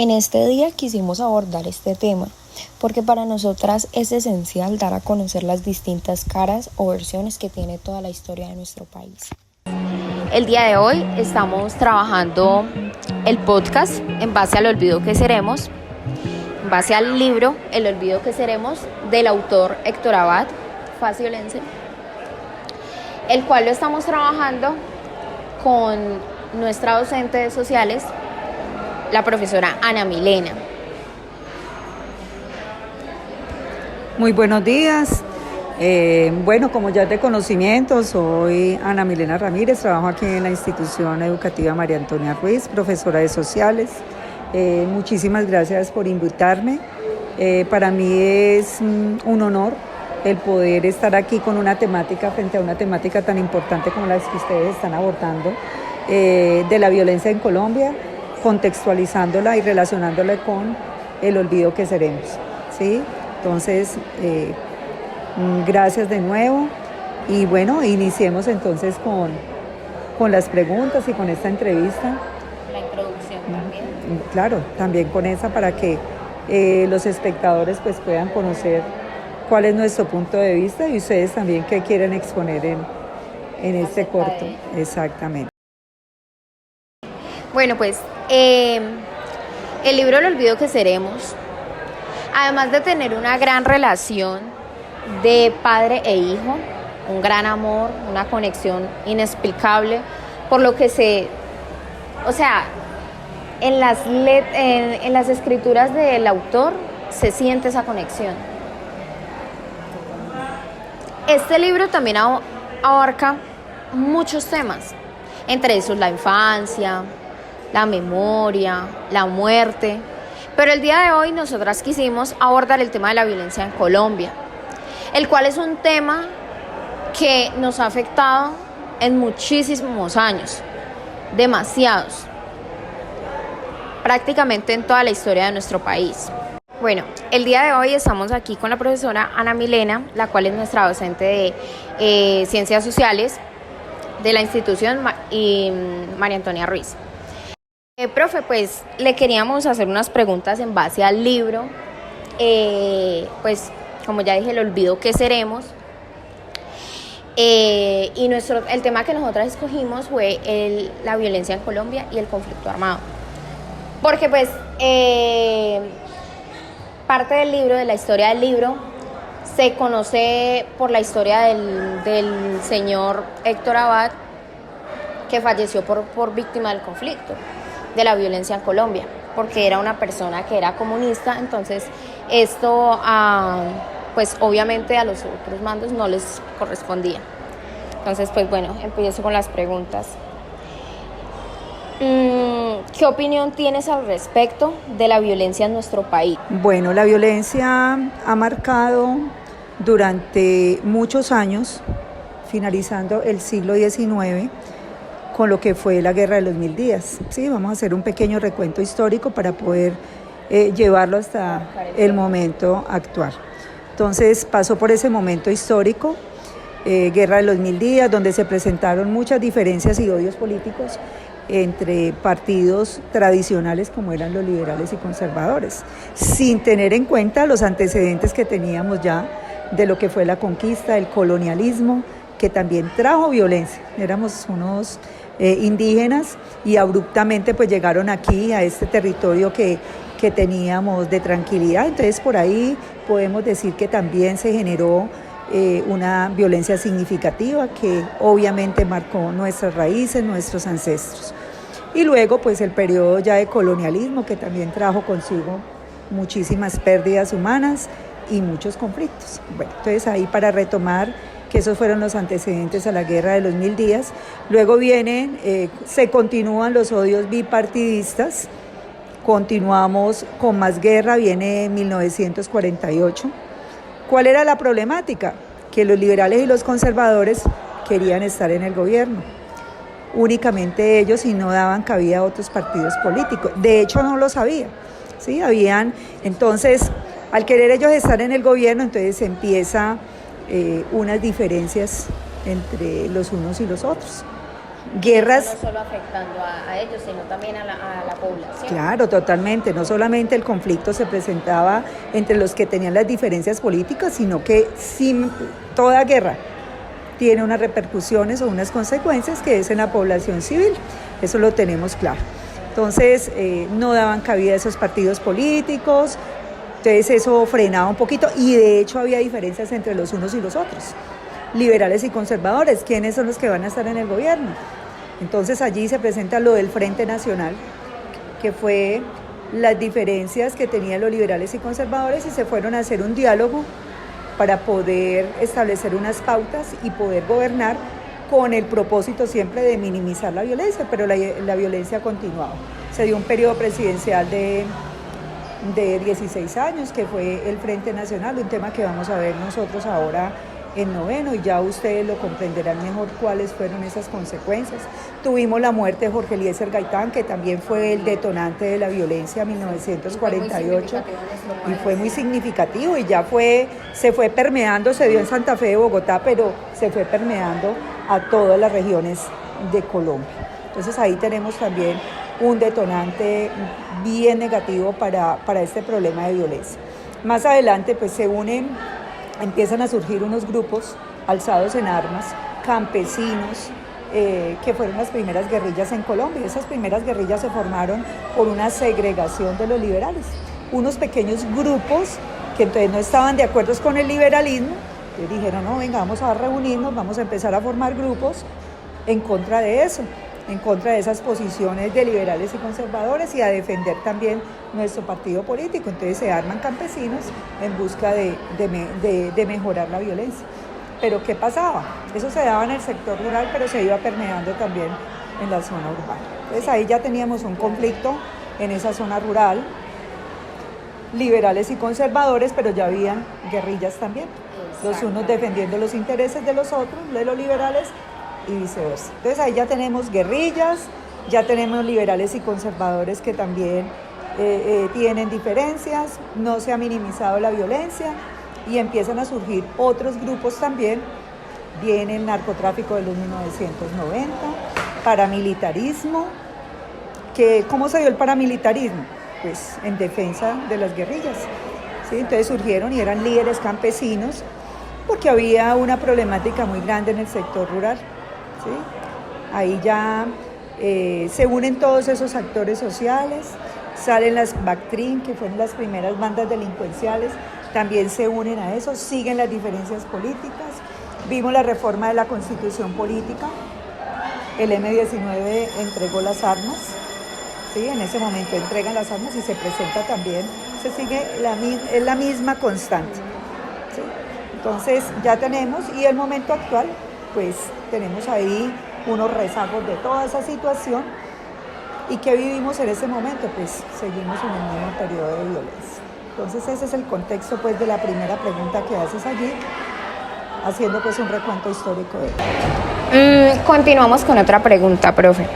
En este día quisimos abordar este tema porque para nosotras es esencial dar a conocer las distintas caras o versiones que tiene toda la historia de nuestro país. El día de hoy estamos trabajando el podcast en base al olvido que seremos, en base al libro El olvido que seremos del autor Héctor Abad, Faciolense, el cual lo estamos trabajando con nuestra docente de sociales, la profesora Ana Milena. Muy buenos días. Como ya es de conocimiento, soy Ana Milena Ramírez, trabajo aquí en la institución educativa María Antonia Ruiz, profesora de sociales. Muchísimas gracias por invitarme. Para mí es un honor el poder estar aquí con una temática, frente a una temática tan importante como las que ustedes están abordando, de la violencia en Colombia, contextualizándola y relacionándola con el olvido que seremos, ¿sí? Entonces, gracias de nuevo y bueno, iniciemos entonces con las preguntas y con esta entrevista. La introducción también. Claro, también con esa para que los espectadores pues puedan conocer cuál es nuestro punto de vista y ustedes también qué quieren exponer en este corto. Exactamente. Bueno, pues el libro El olvido que seremos, además de tener una gran relación de padre e hijo, un gran amor, una conexión inexplicable, por lo que en las escrituras del autor se siente esa conexión. Este libro también abarca muchos temas, entre esos la infancia, la memoria, la muerte, pero el día de hoy nosotras quisimos abordar el tema de la violencia en Colombia, el cual es un tema que nos ha afectado en muchísimos años, demasiados, prácticamente en toda la historia de nuestro país. Bueno, el día de hoy estamos aquí con la profesora Ana Milena, la cual es nuestra docente de Ciencias Sociales de la institución María Antonia Ruiz. Profe, pues le queríamos hacer unas preguntas en base al libro, pues como ya dije, el olvido que seremos, y el tema que nosotras escogimos fue la violencia en Colombia y el conflicto armado, porque pues parte del libro, de la historia del libro, se conoce por la historia del señor Héctor Abad, que falleció por víctima del conflicto, de la violencia en Colombia, porque era una persona que era comunista. Entonces esto pues obviamente a los otros mandos no les correspondía. Entonces pues bueno, empiezo con las preguntas. ¿Qué opinión tienes al respecto de la violencia en nuestro país? Bueno, la violencia ha marcado durante muchos años, finalizando el siglo XIX, con lo que fue la Guerra de los 1000 días. Sí, vamos a hacer un pequeño recuento histórico para poder llevarlo hasta el momento actual. Entonces pasó por ese momento histórico, Guerra de los 1000 días, donde se presentaron muchas diferencias y odios políticos entre partidos tradicionales como eran los liberales y conservadores, sin tener en cuenta los antecedentes que teníamos ya de lo que fue la conquista, el colonialismo, que también trajo violencia. Éramos unos indígenas y abruptamente pues llegaron aquí a este territorio que teníamos de tranquilidad. Entonces por ahí podemos decir que también se generó una violencia significativa que obviamente marcó nuestras raíces, nuestros ancestros. Y luego pues el periodo ya de colonialismo, que también trajo consigo muchísimas pérdidas humanas y muchos conflictos. Bueno, entonces ahí para retomar que esos fueron los antecedentes a la Guerra de los 1000 días. Luego se continúan los odios bipartidistas, continuamos con más guerra, viene 1948. ¿Cuál era la problemática? Que los liberales y los conservadores querían estar en el gobierno, únicamente ellos, y no daban cabida a otros partidos políticos. De hecho no lo sabía, ¿sí? Entonces, al querer ellos estar en el gobierno, entonces empieza unas diferencias entre los unos y los otros. guerras. No solo afectando a ellos, sino también a la población. Claro, totalmente. No solamente el conflicto se presentaba entre los que tenían las diferencias políticas, sino que toda guerra tiene unas repercusiones o unas consecuencias que es en la población civil. Eso lo tenemos claro. Entonces, no daban cabida a esos partidos políticos, entonces eso frenaba un poquito y de hecho había diferencias entre los unos y los otros. Liberales y conservadores, ¿quiénes son los que van a estar en el gobierno? Entonces allí se presenta lo del Frente Nacional, que fue las diferencias que tenían los liberales y conservadores y se fueron a hacer un diálogo para poder establecer unas pautas y poder gobernar con el propósito siempre de minimizar la violencia, pero la violencia continuaba. Se dio un periodo presidencial de 16 años, que fue el Frente Nacional, un tema que vamos a ver nosotros ahora en noveno, y ya ustedes lo comprenderán mejor cuáles fueron esas consecuencias. Tuvimos la muerte de Jorge Eliezer Gaitán, que también fue el detonante de la violencia en 1948, y fue muy significativo, y ya se fue permeando, se dio en Santa Fe de Bogotá, pero se fue permeando a todas las regiones de Colombia. Entonces ahí tenemos también un detonante bien negativo para este problema de violencia. Más adelante pues empiezan a surgir unos grupos alzados en armas, campesinos, que fueron las primeras guerrillas en Colombia. Esas primeras guerrillas se formaron por una segregación de los liberales, unos pequeños grupos que entonces no estaban de acuerdo con el liberalismo, que dijeron, no, venga, vamos a reunirnos, vamos a empezar a formar grupos en contra de eso, en contra de esas posiciones de liberales y conservadores y a defender también nuestro partido político. Entonces se arman campesinos en busca de mejorar la violencia. Pero ¿qué pasaba? Eso se daba en el sector rural, pero se iba permeando también en la zona urbana. Entonces ahí ya teníamos un conflicto en esa zona rural, liberales y conservadores, pero ya habían guerrillas también. Los unos defendiendo los intereses de los otros, de los liberales, y viceversa. Entonces ahí ya tenemos guerrillas, ya tenemos liberales y conservadores que también tienen diferencias, no se ha minimizado la violencia y empiezan a surgir otros grupos también. Viene el narcotráfico de los 1990, paramilitarismo. ¿Cómo se dio el paramilitarismo? Pues en defensa de las guerrillas, ¿sí? Entonces surgieron y eran líderes campesinos porque había una problemática muy grande en el sector rural, ¿sí? Ahí ya se unen todos esos actores sociales, salen las BACTRIN, que fueron las primeras bandas delincuenciales, también se unen a eso, siguen las diferencias políticas. Vimos la reforma de la Constitución Política, el M-19 entregó las armas, ¿sí? En ese momento entregan las armas y se presenta también, se sigue es la misma constante, ¿sí? Entonces ya tenemos, y el momento actual, pues tenemos ahí unos rezagos de toda esa situación. ¿Y qué vivimos en ese momento? Pues seguimos en el mismo periodo de violencia. Entonces ese es el contexto pues de la primera pregunta que haces allí, haciendo pues un recuento histórico de ello. Continuamos con otra pregunta, profe.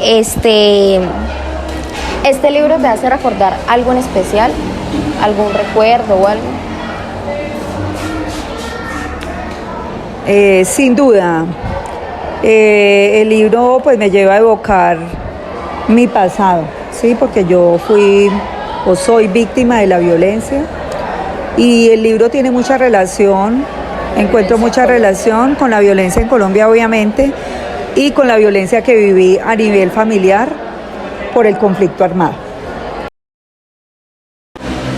¿Este libro te hace recordar algo en especial? ¿Algún recuerdo o algo? Sin duda, el libro pues me lleva a evocar mi pasado, ¿sí? Porque yo fui o soy víctima de la violencia y el libro tiene mucha relación, encuentro mucha relación con la violencia en Colombia obviamente y con la violencia que viví a nivel familiar por el conflicto armado.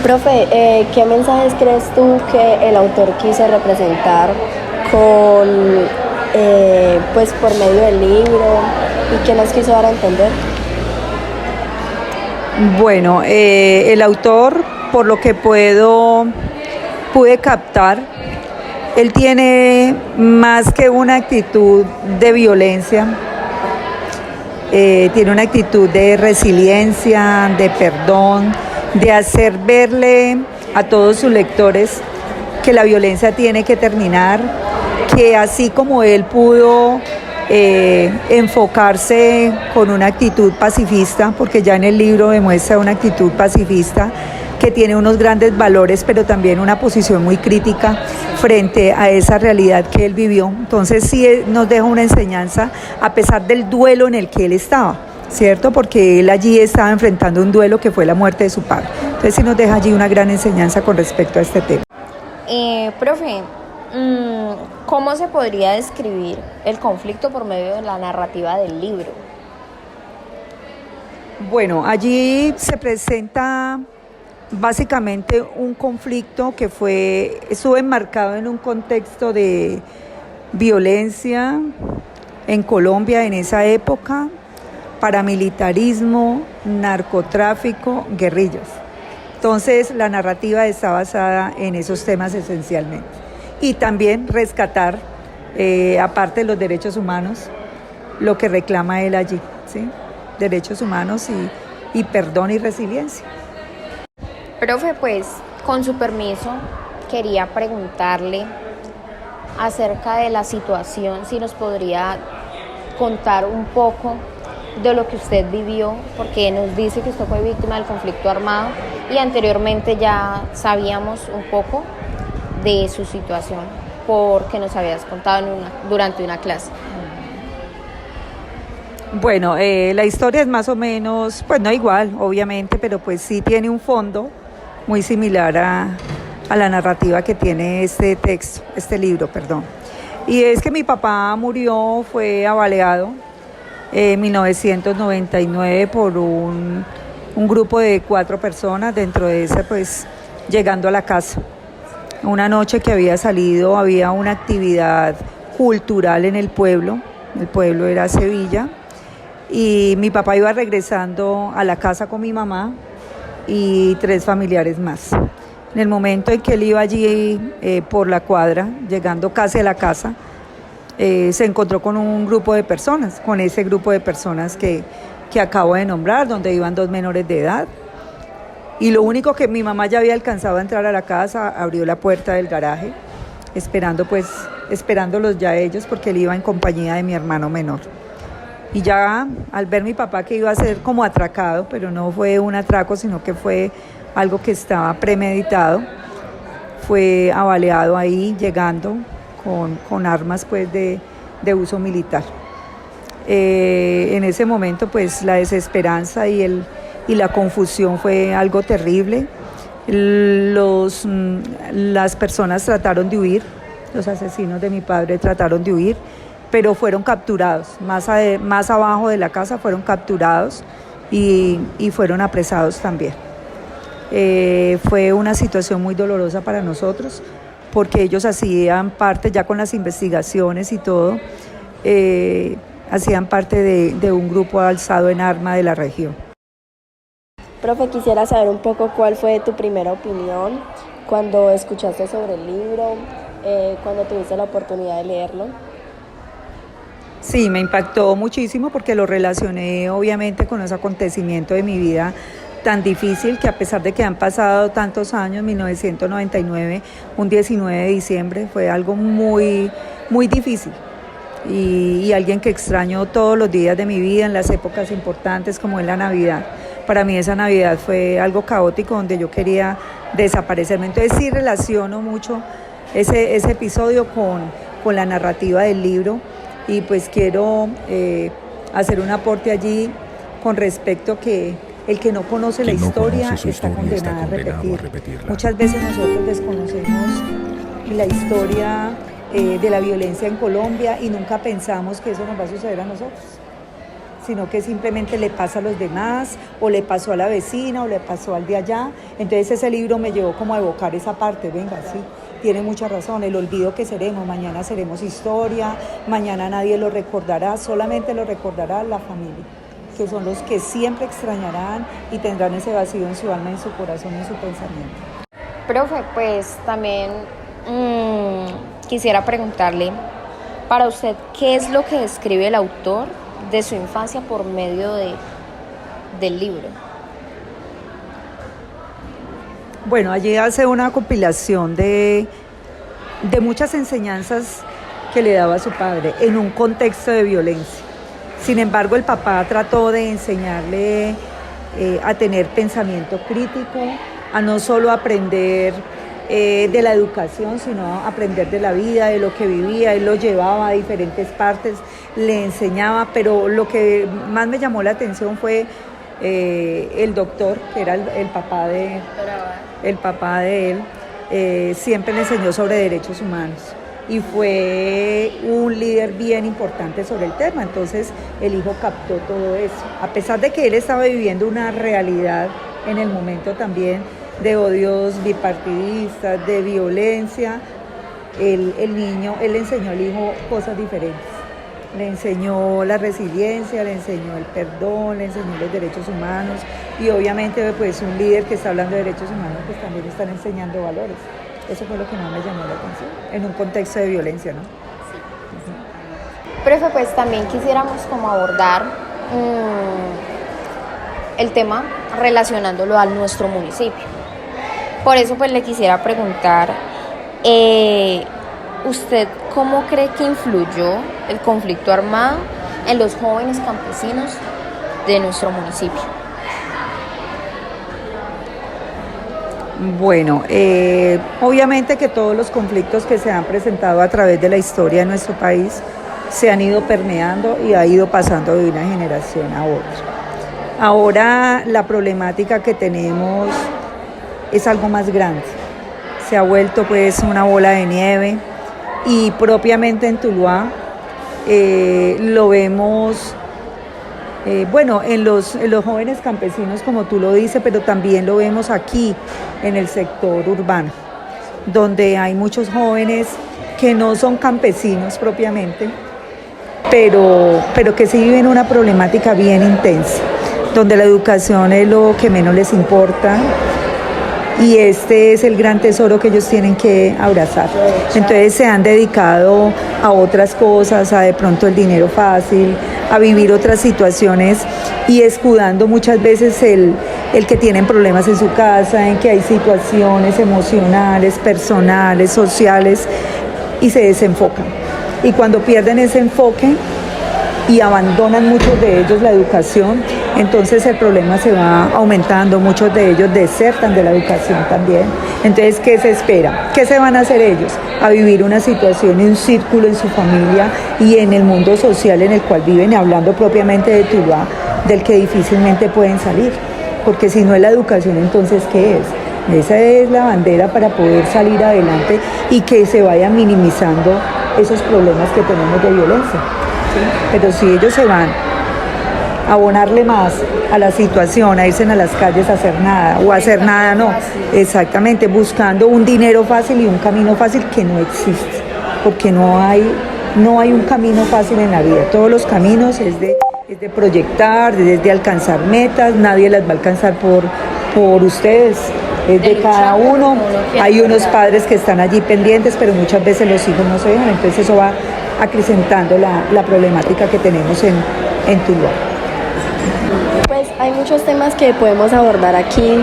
Profe, ¿qué mensajes crees tú que el autor quiso representar pues por medio del libro y qué nos quiso dar a entender? Bueno, el autor, por lo que pude captar, él tiene más que una actitud de violencia, tiene una actitud de resiliencia, de perdón, de hacer verle a todos sus lectores que la violencia tiene que terminar, que así como él pudo enfocarse con una actitud pacifista, porque ya en el libro demuestra una actitud pacifista, que tiene unos grandes valores, pero también una posición muy crítica frente a esa realidad que él vivió. Entonces sí nos deja una enseñanza a pesar del duelo en el que él estaba, ¿cierto? Porque él allí estaba enfrentando un duelo que fue la muerte de su padre. Entonces sí nos deja allí una gran enseñanza con respecto a este tema. Profe, ¿cómo se podría describir el conflicto por medio de la narrativa del libro? Bueno, allí se presenta básicamente un conflicto que estuvo enmarcado en un contexto de violencia en Colombia en esa época, paramilitarismo, narcotráfico, guerrillas. Entonces la narrativa está basada en esos temas esencialmente. Y también rescatar, aparte de los derechos humanos, lo que reclama él allí, ¿sí? Derechos humanos y perdón y resiliencia. Profe, pues con su permiso quería preguntarle acerca de la situación, si nos podría contar un poco de lo que usted vivió, porque nos dice que usted fue víctima del conflicto armado y anteriormente ya sabíamos un poco de su situación porque nos habías contado durante una clase. Bueno, la historia es más o menos, pues no igual, obviamente, pero pues sí tiene un fondo muy similar a la narrativa que tiene este texto, este libro, perdón. Y es que mi papá murió, fue abaleado en 1999 por un grupo de 4 personas, dentro de ese pues llegando a la casa. Una noche que había salido, había una actividad cultural en el pueblo era Sevilla, y mi papá iba regresando a la casa con mi mamá y 3 familiares más. En el momento en que él iba allí por la cuadra, llegando casi a la casa, se encontró con un grupo de personas, con ese grupo de personas que acabo de nombrar, donde iban 2 menores de edad. Y lo único que mi mamá ya había alcanzado a entrar a la casa, abrió la puerta del garaje, esperándolos ya ellos, porque él iba en compañía de mi hermano menor. Y ya al ver mi papá que iba a ser como atracado, pero no fue un atraco, sino que fue algo que estaba premeditado, fue abaleado ahí, llegando con armas pues de uso militar. En ese momento pues la desesperanza y la confusión fue algo terrible. Las personas trataron de huir, los asesinos de mi padre trataron de huir, pero fueron capturados, más abajo de la casa fueron capturados y fueron apresados también. Fue una situación muy dolorosa para nosotros, porque ellos hacían parte, ya con las investigaciones y todo, hacían parte de un grupo alzado en arma de la región. Profe, quisiera saber un poco cuál fue tu primera opinión cuando escuchaste sobre el libro, cuando tuviste la oportunidad de leerlo. Sí, me impactó muchísimo porque lo relacioné obviamente con ese acontecimiento de mi vida tan difícil, que a pesar de que han pasado tantos años, 1999, un 19 de diciembre, fue algo muy, muy difícil. Y alguien que extraño todos los días de mi vida, en las épocas importantes como es la Navidad. Para mí esa Navidad fue algo caótico, donde yo quería desaparecerme. Entonces sí relaciono mucho ese episodio con la narrativa del libro, y pues quiero hacer un aporte allí con respecto que el que no conoce la historia está condenado a repetirla. Muchas veces nosotros desconocemos la historia de la violencia en Colombia y nunca pensamos que eso nos va a suceder a nosotros, sino que simplemente le pasa a los demás, o le pasó a la vecina, o le pasó al de allá. Entonces ese libro me llevó como a evocar esa parte, venga, sí, tiene mucha razón, el olvido que seremos, mañana seremos historia, mañana nadie lo recordará, solamente lo recordará la familia, que son los que siempre extrañarán y tendrán ese vacío en su alma, en su corazón, en su pensamiento. Profe, pues también quisiera preguntarle, para usted, ¿qué es lo que describe el autor de su infancia por medio del libro? Bueno, allí hace una compilación de muchas enseñanzas que le daba a su padre en un contexto de violencia. Sin embargo, el papá trató de enseñarle a tener pensamiento crítico, a no solo aprender de la educación, sino aprender de la vida, de lo que vivía. Él lo llevaba a diferentes partes, le enseñaba, pero lo que más me llamó la atención fue el doctor, que era el papá de él, siempre le enseñó sobre derechos humanos y fue un líder bien importante sobre el tema. Entonces el hijo captó todo eso, a pesar de que él estaba viviendo una realidad en el momento también de odios bipartidistas, de violencia. Él le enseñó al hijo cosas diferentes. Le enseñó la resiliencia, le enseñó el perdón, le enseñó los derechos humanos y obviamente pues un líder que está hablando de derechos humanos pues también están enseñando valores. Eso fue lo que más me llamó la atención, en un contexto de violencia, ¿no? Sí. Profe, pues también quisiéramos como abordar el tema relacionándolo a nuestro municipio. Por eso pues le quisiera preguntar, ¿usted cómo cree que influyó el conflicto armado en los jóvenes campesinos de nuestro municipio? Bueno, obviamente que todos los conflictos que se han presentado a través de la historia de nuestro país se han ido permeando y ha ido pasando de una generación a otra. Ahora la problemática que tenemos es algo más grande, se ha vuelto pues una bola de nieve y propiamente en Tuluá lo vemos en los jóvenes campesinos, como tú lo dices, pero también lo vemos aquí en el sector urbano, donde hay muchos jóvenes que no son campesinos propiamente, pero que sí viven una problemática bien intensa, donde la educación es lo que menos les importa y este es el gran tesoro que ellos tienen que abrazar. Entonces se han dedicado a otras cosas, a de pronto el dinero fácil, a vivir otras situaciones y escudando muchas veces el que tienen problemas en su casa, en que hay situaciones emocionales, personales, sociales y se desenfocan. Y cuando pierden ese enfoque y abandonan muchos de ellos la educación, entonces el problema se va aumentando, muchos de ellos desertan de la educación también. Entonces, ¿qué se espera? ¿Qué se van a hacer ellos? A vivir una situación y un círculo en su familia y en el mundo social en el cual viven, hablando propiamente de Tuluá, del que difícilmente pueden salir, porque si no es la educación, entonces ¿qué es? Esa es la bandera para poder salir adelante y que se vayan minimizando esos problemas que tenemos de violencia. ¿Sí? Pero si ellos se van a abonarle más a la situación, a irse a las calles a hacer nada o a hacer nada, no, exactamente, buscando un dinero fácil y un camino fácil que no existe, porque no hay un camino fácil en la vida. Todos los caminos es de proyectar, de alcanzar metas, nadie las va a alcanzar por ustedes, es de cada uno. Hay unos padres que están allí pendientes, pero muchas veces los hijos no se dejan, entonces eso va acrecentando la problemática que tenemos en Tuluá. Pues hay muchos temas que podemos abordar aquí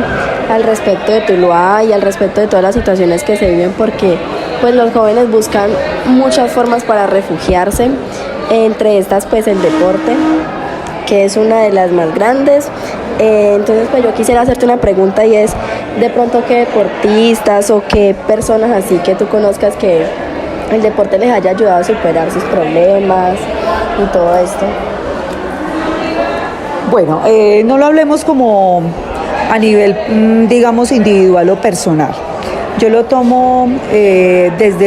al respecto de Tuluá y al respecto de todas las situaciones que se viven, porque pues los jóvenes buscan muchas formas para refugiarse, entre estas pues el deporte, que es una de las más grandes. Entonces pues yo quisiera hacerte una pregunta y es, de pronto, ¿qué deportistas o qué personas así que tú conozcas que el deporte les haya ayudado a superar sus problemas y todo esto? Bueno, no lo hablemos como a nivel, digamos, individual o personal. Yo lo tomo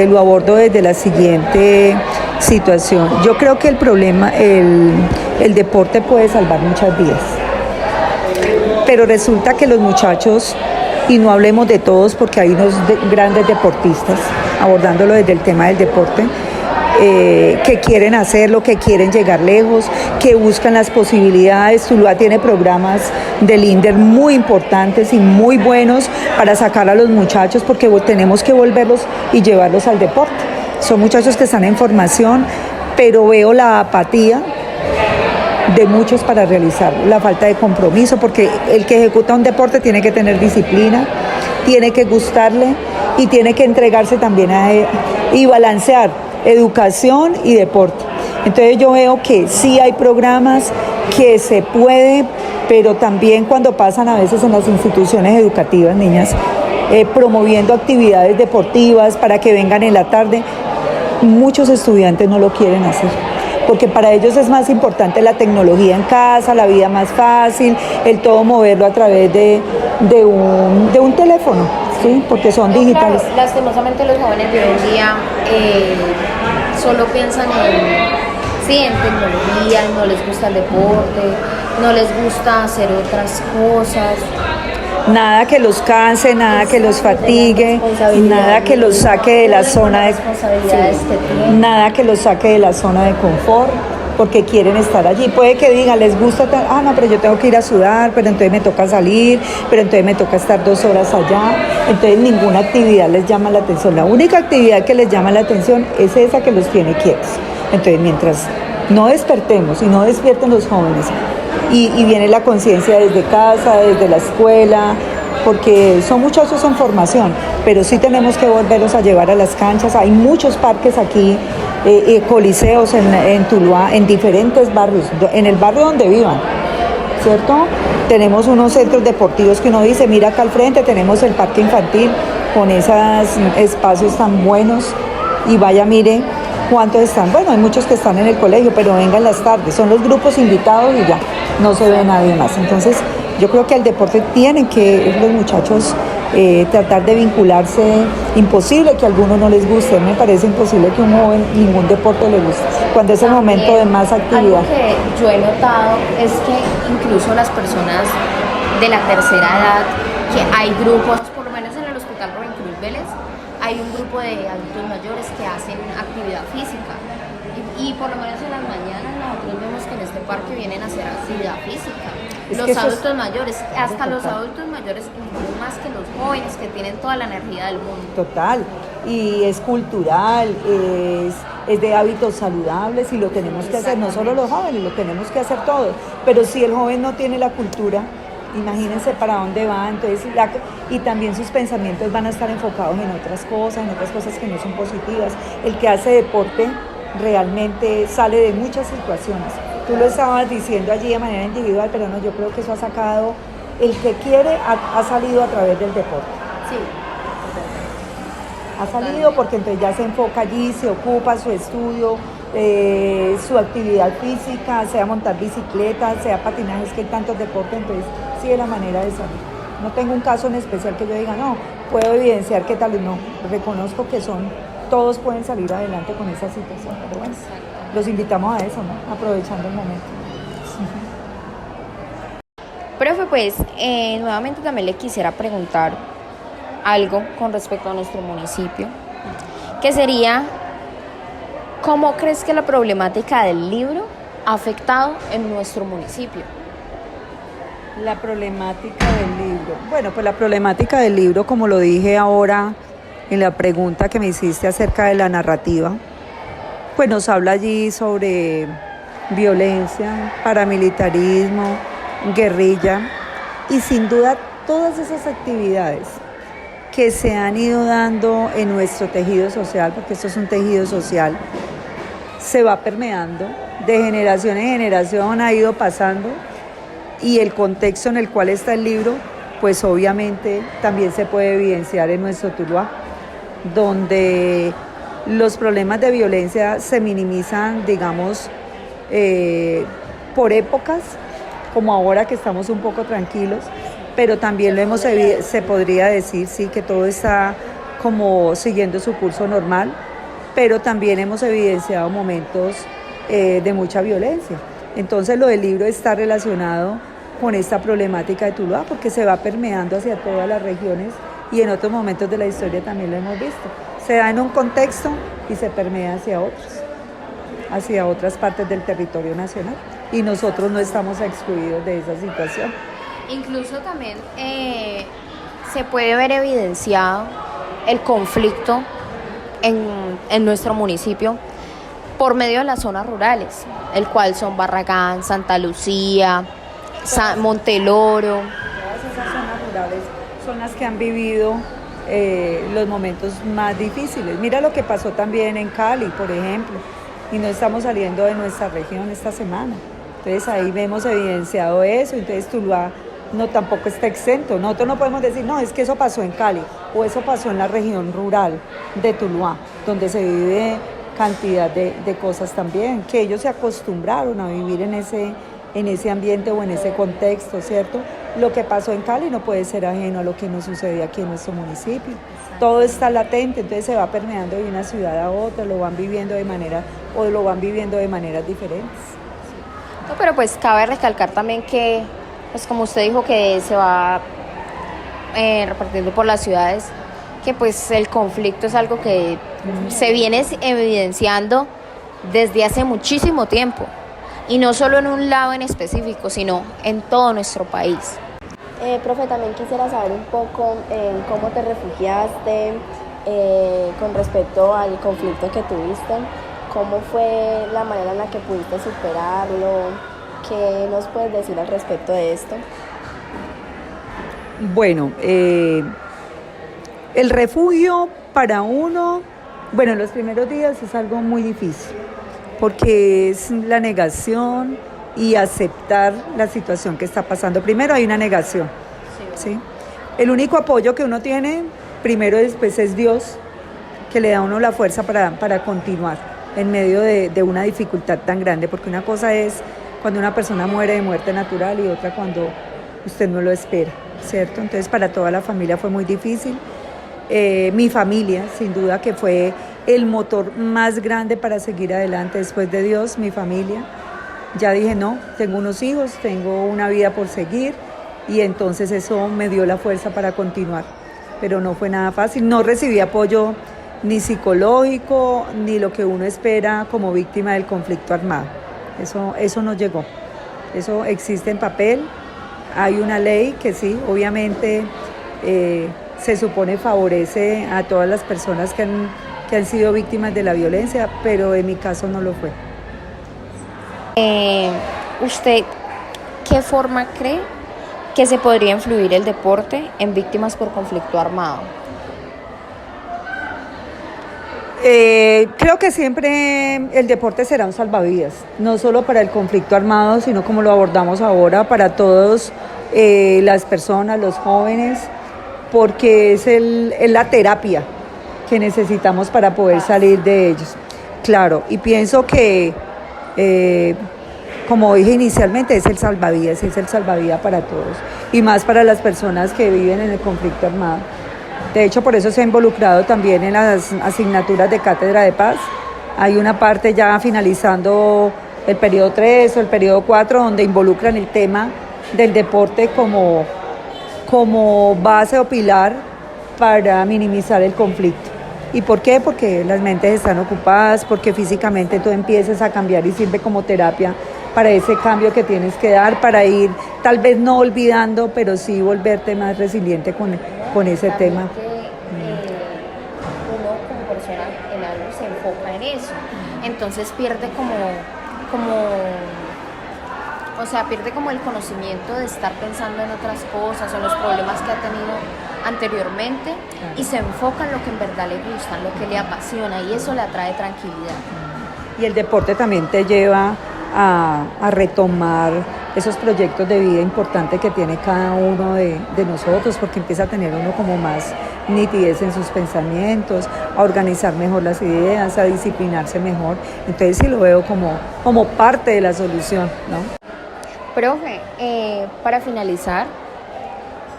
lo abordo desde la siguiente situación. Yo creo que el problema, el deporte puede salvar muchas vidas. Pero resulta que los muchachos, y no hablemos de todos porque hay unos grandes deportistas, abordándolo desde el tema del deporte, que quieren hacerlo, que quieren llegar lejos, que buscan las posibilidades. Tuluá tiene programas del INDER muy importantes y muy buenos para sacar a los muchachos, porque tenemos que volverlos y llevarlos al deporte. Son muchachos que están en formación, pero veo la apatía de muchos para realizarlo, la falta de compromiso, porque el que ejecuta un deporte tiene que tener disciplina, tiene que gustarle y tiene que entregarse también y balancear educación y deporte. Entonces yo veo que sí hay programas, que se puede, pero también cuando pasan a veces en las instituciones educativas, niñas, promoviendo actividades deportivas para que vengan en la tarde, muchos estudiantes no lo quieren hacer, porque para ellos es más importante la tecnología en casa, la vida más fácil, el todo moverlo a través de un teléfono, ¿sí? Porque son digitales. Claro, lastimosamente los jóvenes de hoy en día solo piensan en tecnología, no les gusta el deporte, no les gusta hacer otras cosas. Nada que los canse, nada que los fatigue, nada que los saque de la zona de nada que los saque de la zona de confort, porque quieren estar allí. Puede que digan, les gusta, no, pero yo tengo que ir a sudar, pero entonces me toca salir, pero entonces me toca estar 2 horas allá, entonces ninguna actividad les llama la atención. La única actividad que les llama la atención es esa que los tiene quietos. Entonces, mientras no despertemos y no despierten los jóvenes, y viene la conciencia desde casa, desde la escuela, porque son muchachos en formación, pero sí tenemos que volverlos a llevar a las canchas. Hay muchos parques aquí, coliseos en Tuluá, en diferentes barrios, en el barrio donde vivan, ¿cierto? Tenemos unos centros deportivos que uno dice, mira acá al frente tenemos el parque infantil con esos espacios tan buenos, y vaya, mire cuántos están. Bueno, hay muchos que están en el colegio, pero vengan las tardes, son los grupos invitados y ya, no se ve nadie más. Entonces, yo creo que al deporte tienen que los muchachos tratar de vincularse. Imposible que a algunos no les guste, me parece imposible que a un joven ningún deporte le guste, cuando es el momento de más actividad. Algo que yo he notado es que incluso las personas de la tercera edad, que hay grupos, por lo menos en el Hospital Rubén Cruz Vélez, hay un grupo de adultos mayores que hacen actividad física y por lo menos en las mañanas nosotros vemos que en este parque vienen a hacer actividad física. Los adultos mayores, hasta los adultos mayores, más que los jóvenes que tienen toda la energía del mundo. Total, y es cultural, es de hábitos saludables y lo tenemos que hacer, no solo los jóvenes, lo tenemos que hacer todos, pero si el joven no tiene la cultura, imagínense para dónde va. Entonces, y también sus pensamientos van a estar enfocados en otras cosas que no son positivas. El que hace deporte realmente sale de muchas situaciones. Tú lo estabas diciendo allí de manera individual, pero no, yo creo que eso ha sacado, el que quiere ha salido a través del deporte. Sí. Ha salido porque entonces ya se enfoca allí, se ocupa su estudio, su actividad física, sea montar bicicleta, sea patinaje, es que hay tantos deportes, entonces sí es la manera de salir. No tengo un caso en especial que yo diga, no, puedo evidenciar que tal vez no, reconozco que todos pueden salir adelante con esa situación, pero bueno, los invitamos a eso, ¿no? Aprovechando el momento. Profe, pues nuevamente también le quisiera preguntar algo con respecto a nuestro municipio, que sería, ¿cómo crees que la problemática del libro ha afectado en nuestro municipio? La problemática del libro. Bueno, pues la problemática del libro, como lo dije ahora en la pregunta que me hiciste acerca de la narrativa, pues nos habla allí sobre violencia, paramilitarismo, guerrilla, y sin duda todas esas actividades que se han ido dando en nuestro tejido social, porque esto es un tejido social, se va permeando, de generación en generación ha ido pasando, y el contexto en el cual está el libro, pues obviamente también se puede evidenciar en nuestro Tuluá, donde los problemas de violencia se minimizan, digamos, por épocas, como ahora que estamos un poco tranquilos, pero también se podría decir, sí, que todo está como siguiendo su curso normal, pero también hemos evidenciado momentos de mucha violencia. Entonces lo del libro está relacionado con esta problemática de Tuluá, porque se va permeando hacia todas las regiones y en otros momentos de la historia también lo hemos visto. Se da en un contexto y se permea hacia otras partes del territorio nacional, y nosotros no estamos excluidos de esa situación. Incluso también se puede ver evidenciado el conflicto en nuestro municipio por medio de las zonas rurales, el cual son Barragán, Santa Lucía, Monteloro. Todas esas zonas rurales son las que han vivido los momentos más difíciles. Mira lo que pasó también en Cali, por ejemplo, y no estamos saliendo de nuestra región esta semana. Entonces ahí vemos evidenciado eso, entonces Tuluá no tampoco está exento. Nosotros no podemos decir, no, es que eso pasó en Cali o eso pasó en la región rural de Tuluá, donde se vive cantidad de cosas también, que ellos se acostumbraron a vivir en ese ambiente o en ese contexto, ¿cierto? Lo que pasó en Cali no puede ser ajeno a lo que nos sucede aquí en nuestro municipio. Todo está latente, entonces se va permeando de una ciudad a otra, lo van viviendo de maneras diferentes. No, pero pues cabe recalcar también que, pues como usted dijo, que se va repartiendo por las ciudades, que pues el conflicto es algo que se viene evidenciando desde hace muchísimo tiempo, y no solo en un lado en específico, sino en todo nuestro país. Profe, también quisiera saber un poco cómo te refugiaste con respecto al conflicto que tuviste, cómo fue la manera en la que pudiste superarlo, qué nos puedes decir al respecto de esto. Bueno, el refugio para uno, bueno, en los primeros días es algo muy difícil, porque es la negación y aceptar la situación que está pasando. Primero hay una negación, ¿sí? El único apoyo que uno tiene, primero después es Dios, que le da a uno la fuerza para continuar en medio de una dificultad tan grande, porque una cosa es cuando una persona muere de muerte natural y otra cuando usted no lo espera, ¿cierto? Entonces para toda la familia fue muy difícil. Mi familia, sin duda que fue el motor más grande para seguir adelante después de Dios, mi familia. Ya dije, no, tengo unos hijos, tengo una vida por seguir, y entonces eso me dio la fuerza para continuar. Pero no fue nada fácil, no recibí apoyo ni psicológico, ni lo que uno espera como víctima del conflicto armado. Eso no llegó. Eso existe en papel, hay una ley que sí, obviamente se supone favorece a todas las personas que han sido víctimas de la violencia, pero en mi caso no lo fue. ¿Usted qué forma cree que se podría influir el deporte en víctimas por conflicto armado? Creo que siempre el deporte será un salvavidas, no solo para el conflicto armado, sino como lo abordamos ahora, para todas las personas, los jóvenes, porque es la terapia que necesitamos para poder salir de ellos. Claro, y pienso que, como dije inicialmente, es el salvavidas para todos, y más para las personas que viven en el conflicto armado. De hecho, por eso se ha involucrado también en las asignaturas de Cátedra de Paz. Hay una parte ya finalizando el periodo 3 o el periodo 4, donde involucran el tema del deporte como base o pilar para minimizar el conflicto. ¿Y por qué? Porque las mentes están ocupadas, porque físicamente tú empiezas a cambiar y sirve como terapia para ese cambio que tienes que dar, para ir tal vez no olvidando, pero sí volverte más resiliente con ese tema. Uno como persona en algo se enfoca en eso, entonces pierde pierde como el conocimiento de estar pensando en otras cosas o en los problemas que ha tenido anteriormente, claro, y se enfoca en lo que en verdad le gusta, en lo que le apasiona, y eso le atrae tranquilidad. Y el deporte también te lleva a retomar esos proyectos de vida importantes que tiene cada uno de nosotros, porque empieza a tener uno como más nitidez en sus pensamientos, a organizar mejor las ideas, a disciplinarse mejor. Entonces sí lo veo como parte de la solución, ¿no? Profe, para finalizar,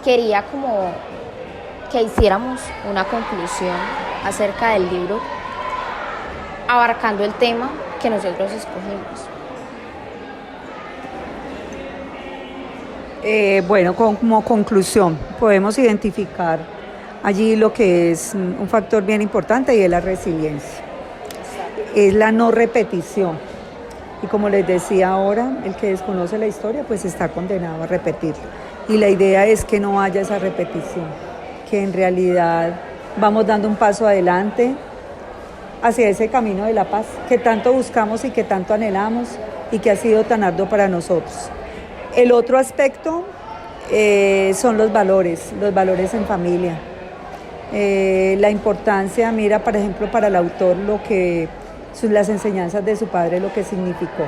quería como que hiciéramos una conclusión acerca del libro, abarcando el tema que nosotros escogimos. Bueno, como conclusión, podemos identificar allí lo que es un factor bien importante, y es la resiliencia. Es la no repetición. Y como les decía ahora, el que desconoce la historia pues está condenado a repetirla. Y la idea es que no haya esa repetición, que en realidad vamos dando un paso adelante hacia ese camino de la paz que tanto buscamos y que tanto anhelamos y que ha sido tan arduo para nosotros. El otro aspecto son los valores en familia. La importancia, mira, por ejemplo, para el autor, las enseñanzas de su padre, lo que significó.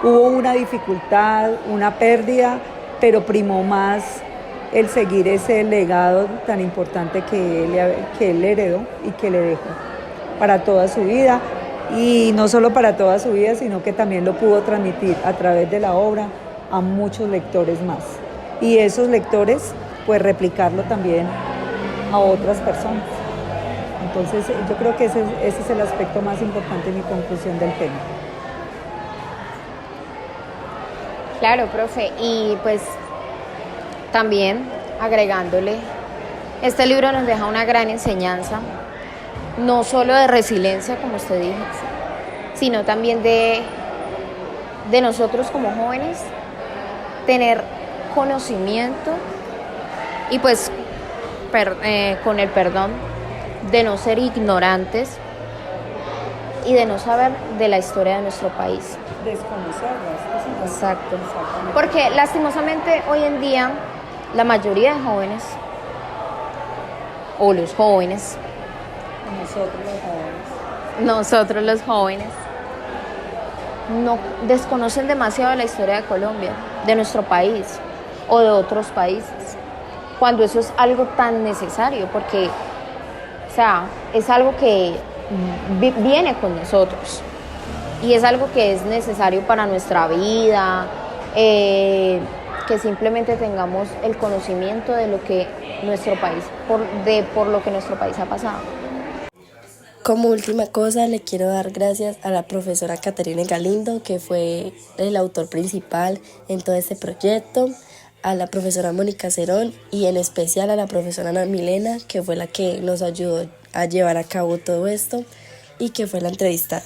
Hubo una dificultad, una pérdida, pero primó más el seguir ese legado tan importante que él heredó y que le dejó para toda su vida. Y no solo para toda su vida, sino que también lo pudo transmitir a través de la obra a muchos lectores más. Y esos lectores, pues replicarlo también a otras personas. Entonces yo creo que ese es el aspecto más importante en mi conclusión del tema. Claro, profe, y pues también agregándole, este libro nos deja una gran enseñanza, no solo de resiliencia, como usted dijo, sino también de nosotros como jóvenes, tener conocimiento y pues con el perdón, de no ser ignorantes y de no saber de la historia de nuestro país. Desconocerlas. Exacto. Porque lastimosamente hoy en día la mayoría de jóvenes, o los jóvenes, nosotros los jóvenes, no desconocen demasiado la historia de Colombia, de nuestro país o de otros países, cuando eso es algo tan necesario, porque, o sea, es algo que viene con nosotros y es algo que es necesario para nuestra vida, que simplemente tengamos el conocimiento de lo que nuestro país, por lo que nuestro país ha pasado. Como última cosa, le quiero dar gracias a la profesora Caterine Galindo, que fue el autor principal en todo este proyecto, a la profesora Mónica Cerón y en especial a la profesora Ana Milena, que fue la que nos ayudó a llevar a cabo todo esto y que fue la entrevistada.